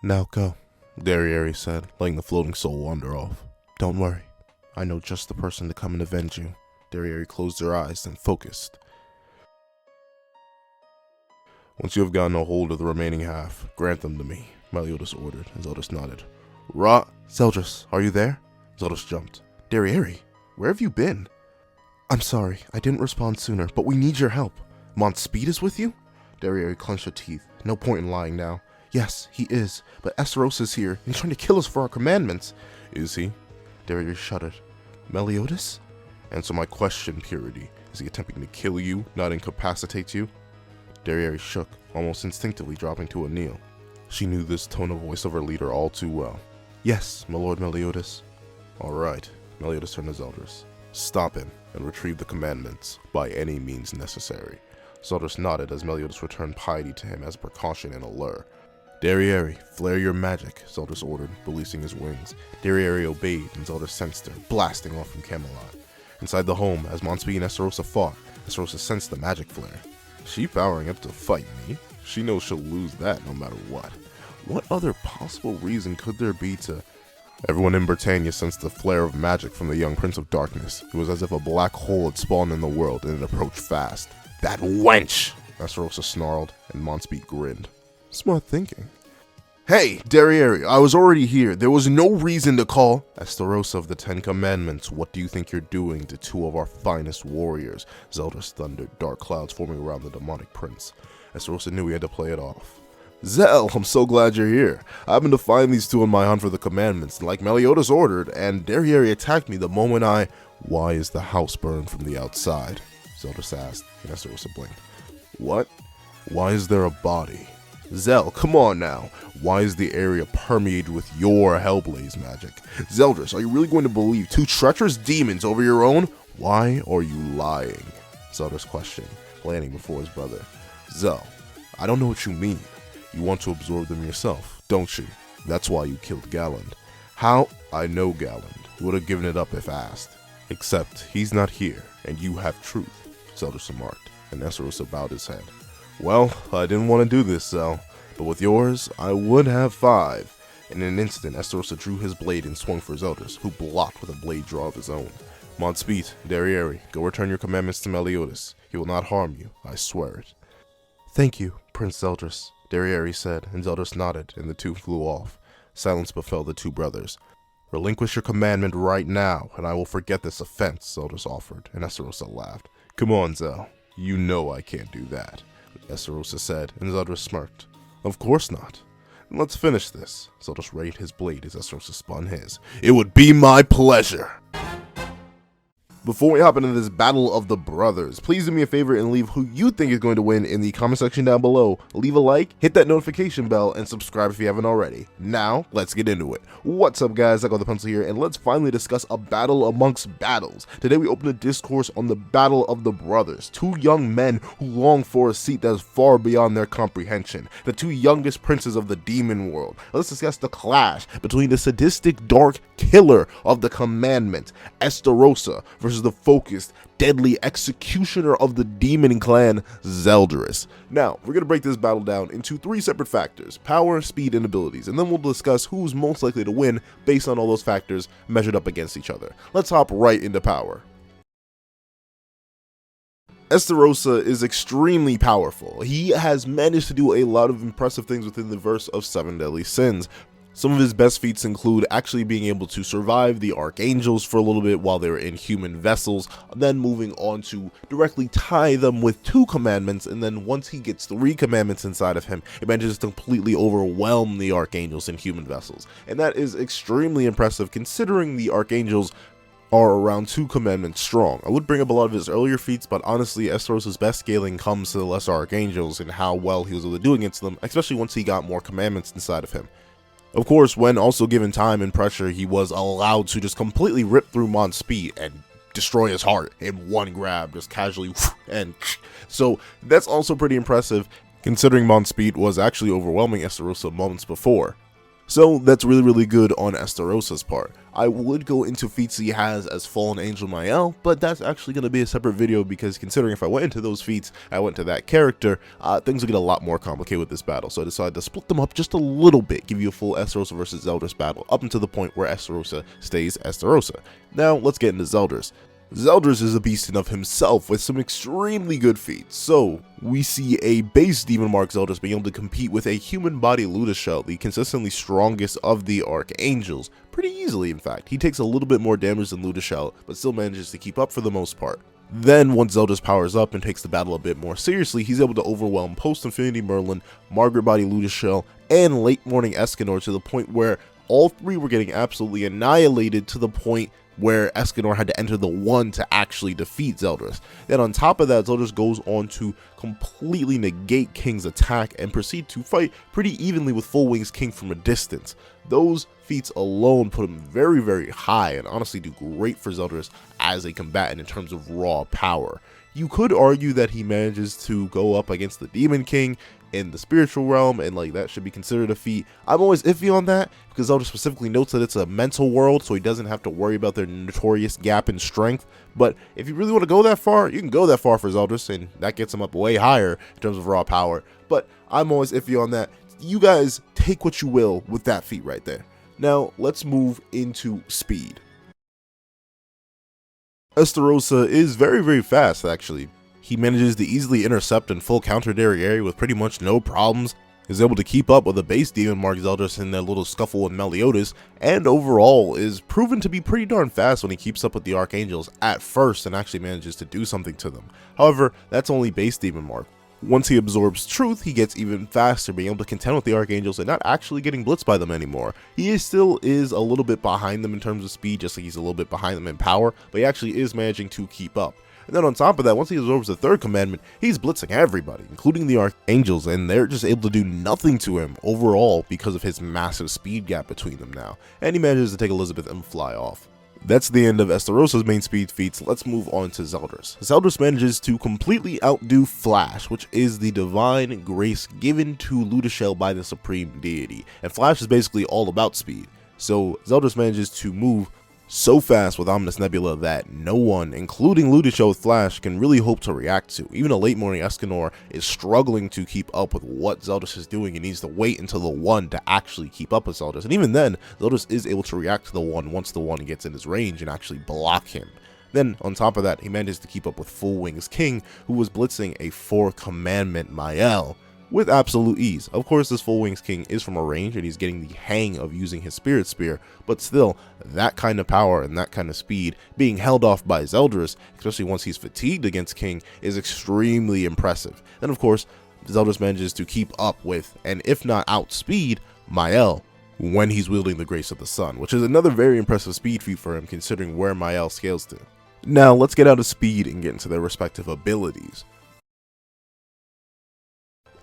Now go, Derriere said, letting the floating soul wander off. Don't worry, I know just the person to come and avenge you. Derriere closed her eyes and focused. Once you have gotten a hold of the remaining half, grant them to me, Meliodas ordered, and Zeldris nodded. Zeldris, are you there? Zeldris jumped. Derriere, where have you been? I'm sorry, I didn't respond sooner, but we need your help. Speed is with you? Derriere clenched her teeth. No point in lying now. Yes, he is, but Estarossa is here, and he's trying to kill us for our commandments. Is he? Derriere shuddered. Meliodas? Answer my question, Purity. Is he attempting to kill you, not incapacitate you? Derriere shook, almost instinctively dropping to a kneel. She knew this tone of voice of her leader all too well. Yes, my lord Meliodas. All right, Meliodas turned to Zeldris. Stop him and retrieve the commandments by any means necessary. Zeldris nodded as Meliodas returned piety to him as a precaution and a lure. Derriere, flare your magic, Zeldris ordered, releasing his wings. Derriere obeyed, and Zeldris sensed her, blasting off from Camelot. Inside the home, as Speed and Estarossa fought, Estarossa sensed the magic flare. She powering up to fight me? She knows she'll lose that no matter what. What other possible reason could there be to... Everyone in Britannia sensed the flare of magic from the young Prince of Darkness. It was as if a black hole had spawned in the world, and it approached fast. That wench! Estarossa snarled, and Speed grinned. Smart thinking. Hey, Derriere, I was already here. There was no reason to call. Estarossa of the 10 Commandments, what do you think you're doing to 2 of our finest warriors? Zeldris thundered, dark clouds forming around the demonic prince. Estarossa knew he had to play it off. Zel, I'm so glad you're here. I happened to find these 2 on my hunt for the commandments, like Meliodas ordered, and Derriere attacked me the moment I... Why is the house burned from the outside? Zeldris asked, and Estarossa blinked. What? Why is there a body? Zel, come on now. Why is the area permeated with your Hellblaze magic? Zeldris, are you really going to believe 2 treacherous demons over your own? Why are you lying? Zeldris questioned, landing before his brother. Zel, I don't know what you mean. You want to absorb them yourself, don't you? That's why you killed Galland. How? I know Galland. Would have given it up if asked. Except he's not here, and you have truth, Zeldris remarked, and Estarossa bowed his head. Well, I didn't want to do this, Zel, but with yours, I would have 5. In an instant, Estarossa drew his blade and swung for Zeldris, who blocked with a blade draw of his own. Speed, Derriere, go return your commandments to Meliodas. He will not harm you, I swear it. Thank you, Prince Zeldris, Derriere said, and Zeldris nodded, and the 2 flew off. Silence befell the 2 brothers. Relinquish your commandment right now, and I will forget this offense, Zeldris offered, and Estarossa laughed. Come on, Zel, you know I can't do that. Estarossa said, and Zeldris smirked. Of course not. Let's finish this. Zeldris raised his blade as Estarossa spun his. It would be my pleasure. Before we hop into this battle of the brothers, please do me a favor and leave who you think is going to win in the comment section down below. Leave a like, hit that notification bell, and subscribe if you haven't already. Now, let's get into it. What's up, guys? I got the pencil here, and let's finally discuss a battle amongst battles. Today we open a discourse on the battle of the brothers, 2 young men who long for a seat that is far beyond their comprehension, the 2 youngest princes of the demon world. Let's discuss the clash between the sadistic dark killer of the commandment, Estarossa, versus the focused, deadly executioner of the demon clan, Zeldris. Now, we're going to break this battle down into 3 separate factors: power, speed, and abilities, and then we'll discuss who's most likely to win based on all those factors measured up against each other. Let's hop right into power. Estarossa is extremely powerful. He has managed to do a lot of impressive things within the verse of 7 deadly sins. Some of his best feats include actually being able to survive the archangels for a little bit while they were in human vessels, then moving on to directly tie them with 2 commandments, and then once he gets 3 commandments inside of him, it manages to completely overwhelm the archangels in human vessels. And that is extremely impressive considering the archangels are around 2 commandments strong. I would bring up a lot of his earlier feats, but honestly, Estarossa's best scaling comes to the lesser archangels and how well he was able to do against them, especially once he got more commandments inside of him. Of course, when also given time and pressure, he was allowed to just completely rip through Speed and destroy his heart in one grab, just casually, and so that's also pretty impressive, considering Speed was actually overwhelming Estarossa moments before. So that's really good on Estarossa's part. I would go into feats he has as Fallen Angel Mael, but that's actually going to be a separate video because considering if I went into those feats, I went to that character, things will get a lot more complicated with this battle. So I decided to split them up just a little bit, give you a full Estarossa versus Zeldris battle, up until the point where Estarossa stays Estarossa. Now let's get into Zeldris. Zeldris is a beast in of himself with some extremely good feats. So we see a base Demon Mark Zeldris being able to compete with a human body Ludishel, the consistently strongest of the Archangels, pretty easily in fact. He takes a little bit more damage than Ludishel, but still manages to keep up for the most part. Then once Zeldris powers up and takes the battle a bit more seriously, he's able to overwhelm Post-Infinity Merlin, Margaret Body Ludishel, and Late Morning Escanor to the point where all three were getting absolutely annihilated to the point where Escanor had to enter the 1 to actually defeat Zeldris. Then on top of that, Zeldris goes on to completely negate King's attack and proceed to fight pretty evenly with Full Wings King from a distance. Those feats alone put him very high and honestly do great for Zeldris as a combatant in terms of raw power. You could argue that he manages to go up against the Demon King in the spiritual realm, and like that should be considered a feat. I'm always iffy on that because Zeldris specifically notes that it's a mental world, so he doesn't have to worry about their notorious gap in strength. But if you really want to go that far, you can go that far for Zeldris, and that gets him up way higher in terms of raw power. But I'm always iffy on that. You guys take what you will with that feat right there. Now let's move into speed. Estarossa is very fast actually. He manages to easily intercept and full counter Derriere with pretty much no problems, is able to keep up with a base Demon Mark Zeldris in their little scuffle with Meliodas, and overall is proven to be pretty darn fast when he keeps up with the Archangels at first and actually manages to do something to them. However, that's only base Demon Mark. Once he absorbs Truth, he gets even faster, being able to contend with the Archangels and not actually getting blitzed by them anymore. He still is a little bit behind them in terms of speed, just like he's a little bit behind them in power, but he actually is managing to keep up. And then on top of that, once he absorbs the third commandment, he's blitzing everybody, including the Archangels, and they're just able to do nothing to him overall because of his massive speed gap between them now. And he manages to take Elizabeth and fly off. That's the end of Estarossa's main speed feats. Let's move on to Zeldris. Zeldris manages to completely outdo Flash, which is the divine grace given to Ludishel by the supreme deity. And Flash is basically all about speed. So Zeldris manages to move so fast with Ominous Nebula that no one, including Ludishel with Flash, can really hope to react to. Even a Late Morning Escanor is struggling to keep up with what Zeldris is doing and needs to wait until the 1 to actually keep up with Zeldris. And even then, Zeldris is able to react to the 1 once the 1 gets in his range and actually block him. Then, on top of that, he manages to keep up with Full Wings King, who was blitzing a 4 commandment Mael with absolute ease. Of course, this Full Wings King is from a range and he's getting the hang of using his Spirit Spear, but still, that kind of power and that kind of speed being held off by Zeldris, especially once he's fatigued against King, is extremely impressive. Then of course, Zeldris manages to keep up with, and if not outspeed, Mael when he's wielding the Grace of the Sun, which is another very impressive speed feat for him considering where Mael scales to. Now let's get out of speed and get into their respective abilities.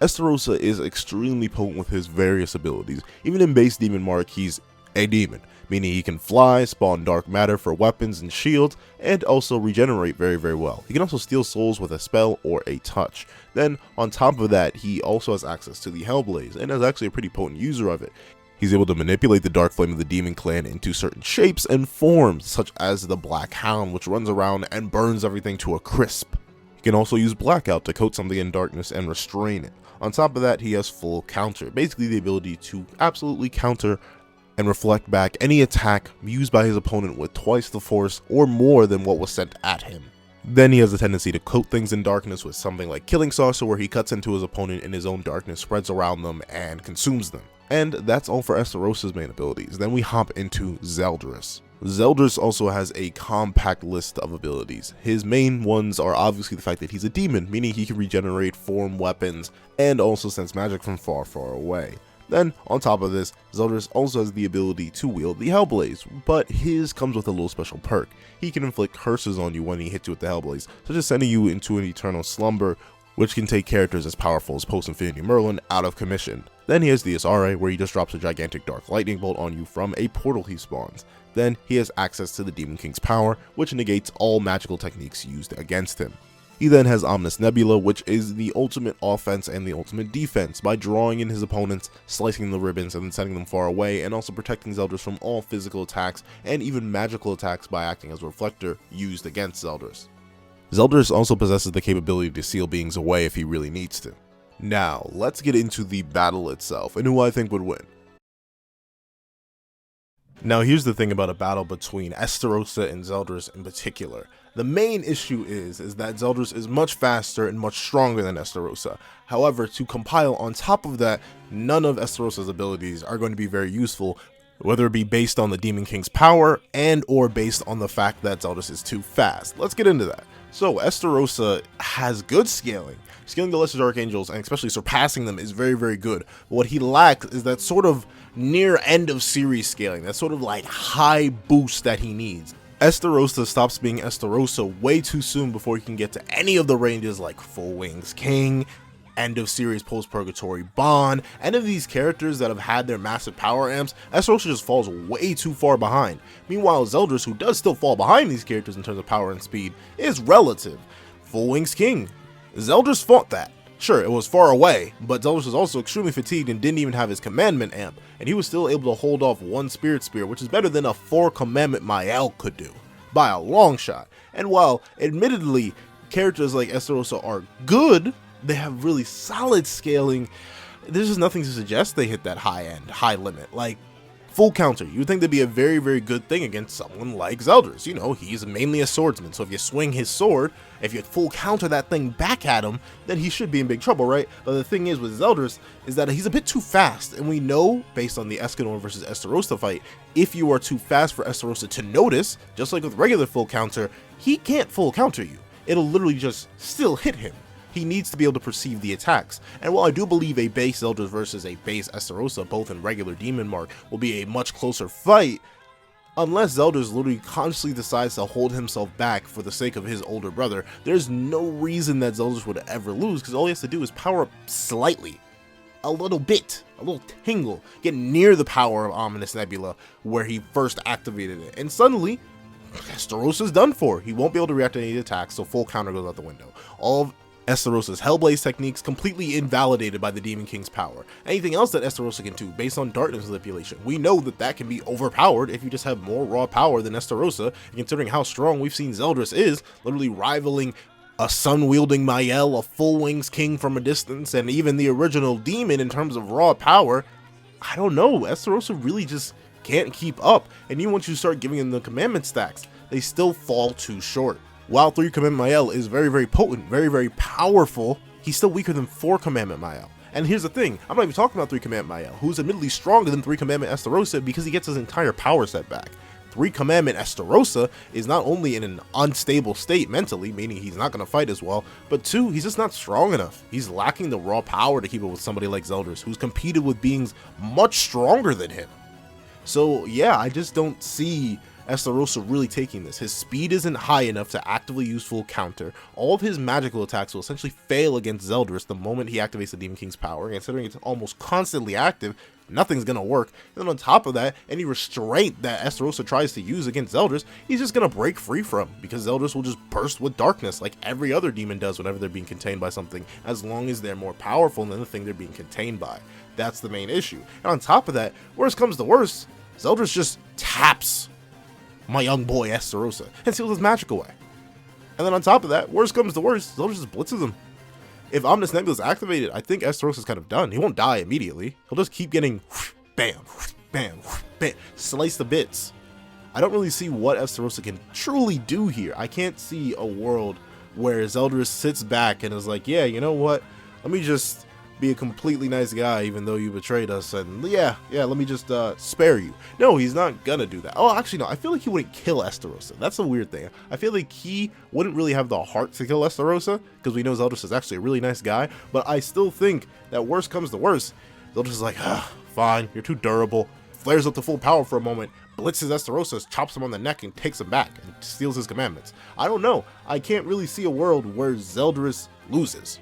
Estarossa is extremely potent with his various abilities. Even in base Demon Mark, he's a demon, meaning he can fly, spawn dark matter for weapons and shields, and also regenerate very well. He can also steal souls with a spell or a touch. Then, on top of that, he also has access to the Hellblaze, and is actually a pretty potent user of it. He's able to manipulate the Dark Flame of the Demon Clan into certain shapes and forms, such as the Black Hound, which runs around and burns everything to a crisp. He can also use Blackout to coat something in darkness and restrain it. On top of that, he has full counter, basically the ability to absolutely counter and reflect back any attack used by his opponent with twice the force or more than what was sent at him. Then he has a tendency to coat things in darkness with something like Killing Saucer, where he cuts into his opponent and his own darkness spreads around them and consumes them. And that's all for Estarossa's main abilities. Then we hop into Zeldris. Zeldris also has a compact list of abilities. His main ones are obviously the fact that he's a demon, meaning he can regenerate, form weapons, and also sense magic from far away. Then, on top of this, Zeldris also has the ability to wield the Hellblaze, but his comes with a little special perk. He can inflict curses on you when he hits you with the Hellblaze, such as sending you into an eternal slumber, which can take characters as powerful as Post-Infinity Merlin out of commission. Then he has the SRA, where he just drops a gigantic dark lightning bolt on you from a portal he spawns. Then he has access to the Demon King's power, which negates all magical techniques used against him. He then has Omnis Nebula, which is the ultimate offense and the ultimate defense, by drawing in his opponents, slicing the ribbons, and then sending them far away, and also protecting Zeldris from all physical attacks and even magical attacks by acting as a reflector used against Zeldris. Zeldris also possesses the capability to seal beings away if he really needs to. Now, let's get into the battle itself and who I think would win. Now, here's the thing about a battle between Estarossa and Zeldris in particular. The main issue is that Zeldris is much faster and much stronger than Estarossa. However, to compile on top of that, none of Estarossa's abilities are going to be very useful, whether it be based on the Demon King's power and or based on the fact that Zeldris is too fast. Let's get into that. So, Estarossa has good scaling. Scaling the Lesser Archangels and especially surpassing them is very, very good. But what he lacks is that sort of near end of series scaling, that sort of like high boost that he needs. Estarossa stops being Estarossa way too soon before he can get to any of the ranges like Full Wings King, end of series Post Purgatory Bond, any of these characters that have had their massive power amps. Estarossa just falls way too far behind. Meanwhile, Zeldris, who does still fall behind these characters in terms of power and speed, is relative. Full Wings King, Zeldris fought that. Sure, it was far away, but Zeldris was also extremely fatigued and didn't even have his commandment amp, and he was still able to hold off one Spirit Spear, which is better than a 4 commandment Mael could do, by a long shot. And while, admittedly, characters like Estarossa are good, they have really solid scaling, there's just nothing to suggest they hit that high limit. Like, full counter, you would think that'd be a very, very good thing against someone like Zeldris. You know, he's mainly a swordsman, so if you swing his sword, if you full counter that thing back at him, then he should be in big trouble, right? But the thing is with Zeldris is that he's a bit too fast, and we know, based on the Escanor versus Estarossa fight, if you are too fast for Estarossa to notice, just like with regular full counter, he can't full counter you. It'll literally just still hit him. He needs to be able to perceive the attacks. And while I do believe a base Zeldris versus a base Estarossa, both in regular Demon Mark, will be a much closer fight, unless Zeldris literally consciously decides to hold himself back for the sake of his older brother, there's no reason that Zeldris would ever lose, because all he has to do is power up slightly. A little bit, a little tingle, get near the power of Omnis Nebula where he first activated it, and suddenly, Estarossa's done for. He won't be able to react to any attacks, so full counter goes out the window. All of Estarossa's Hellblaze techniques completely invalidated by the Demon King's power. Anything else that Estarossa can do based on darkness manipulation, we know that that can be overpowered if you just have more raw power than Estarossa, and considering how strong we've seen Zeldris is, literally rivaling a sun-wielding Mael, a Full Wings King from a distance, and even the original Demon in terms of raw power. I don't know, Estarossa really just can't keep up, and even once you start giving them the commandment stacks, they still fall too short. While 3 Commandment Mael is very, very potent, very, very powerful, he's still weaker than 4 Commandment Mael. And here's the thing, I'm not even talking about 3 Commandment Mael, who's admittedly stronger than 3 Commandment Estarossa because he gets his entire power set back. 3 Commandment Estarossa is not only in an unstable state mentally, meaning he's not going to fight as well, but 2, he's just not strong enough. He's lacking the raw power to keep up with somebody like Zeldris, who's competed with beings much stronger than him. So yeah, I just don't see Estarossa really taking this. His speed isn't high enough to actively use full counter. All of his magical attacks will essentially fail against Zeldris the moment he activates the Demon King's power, and considering it's almost constantly active, nothing's gonna work. And then on top of that, any restraint that Estarossa tries to use against Zeldris, he's just gonna break free from, because Zeldris will just burst with darkness like every other demon does whenever they're being contained by something, as long as they're more powerful than the thing they're being contained by. That's the main issue. And on top of that, worst comes to worst, Zeldris just taps my young boy Estarossa and seals his magic away. And then on top of that, worst comes to worst, Zeldris just blitzes him. If Omnis Nebula is activated, I think Estarossa's kind of done. He won't die immediately. He'll just keep getting bam, bam, bam, sliced to bits. I don't really see what Estarossa can truly do here. I can't see a world where Zeldris sits back and is like, yeah, you know what? Let me just be a completely nice guy even though you betrayed us, and yeah, let me just spare you. No, he's not gonna do that. Oh, actually no, I feel like he wouldn't kill Estarossa. That's a weird thing. I feel like he wouldn't really have the heart to kill Estarossa, because we know Zeldris is actually a really nice guy, but I still think that worst comes to worst, Zeldris is like, fine, you're too durable, flares up to full power for a moment, blitzes Estarossa, chops him on the neck and takes him back, and steals his commandments. I don't know, I can't really see a world where Zeldris loses,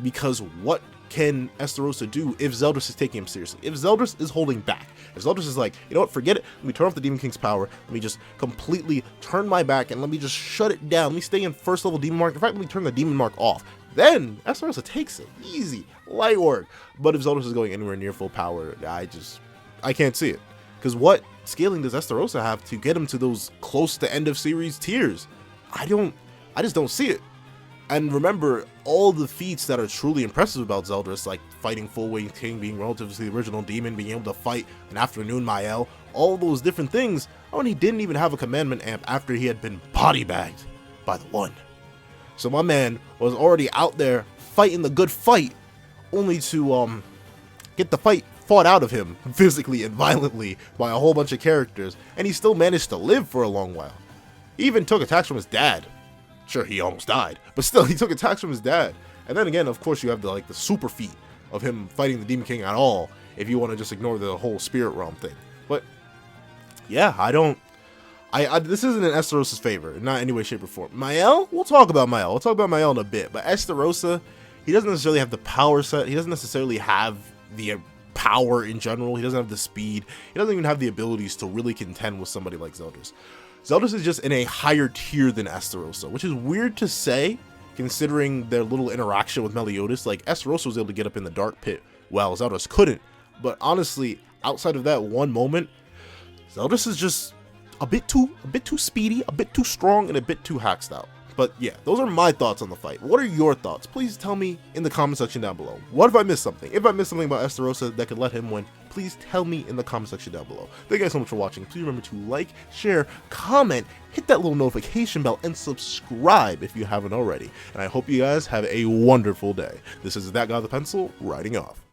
because what can Estarossa do if Zeldris is taking him seriously? If Zeldris is holding back, if Zeldris is like, you know what, forget it, let me turn off the Demon King's power, let me just completely turn my back and let me just shut it down, let me stay in first level Demon Mark, in fact, let me turn the Demon Mark off, then Estarossa takes it, easy, light work. But if Zeldris is going anywhere near full power, I can't see it. Because what scaling does Estarossa have to get him to those close to end of series tiers? I just don't see it. And remember, all the feats that are truly impressive about Zeldris, like fighting Full Winged King, being relative to the original demon, being able to fight an Afternoon Mael, all those different things, he didn't even have a commandment amp after he had been body bagged by the One. So my man was already out there fighting the good fight, only to get the fight fought out of him physically and violently by a whole bunch of characters, and he still managed to live for a long while. He even took attacks from his dad. Sure, he almost died, but still, he took attacks from his dad. And then again, of course, you have the super feat of him fighting the Demon King at all, if you want to just ignore the whole Spirit Realm thing. But yeah, this isn't in Estarossa's favor, not in any way, shape, or form. Mael, we'll talk about Mael. We'll talk about Mael in a bit, but Estarossa, he doesn't necessarily have the power set. He doesn't necessarily have the power in general. He doesn't have the speed. He doesn't even have the abilities to really contend with somebody like Zeldris. Zeldris is just in a higher tier than Estarossa, which is weird to say, considering their little interaction with Meliodas. Like, Estarossa was able to get up in the Dark Pit, while Zeldris couldn't. But honestly, outside of that one moment, Zeldris is just a bit too speedy, a bit too strong, and a bit too hacked out. But yeah, those are my thoughts on the fight. What are your thoughts? Please tell me in the comment section down below. What if I missed something? If I missed something about Estarossa that could let him win, please tell me in the comment section down below. Thank you guys so much for watching. Please remember to like, share, comment, hit that little notification bell, and subscribe if you haven't already. And I hope you guys have a wonderful day. This is That Guy with the Pencil, writing off.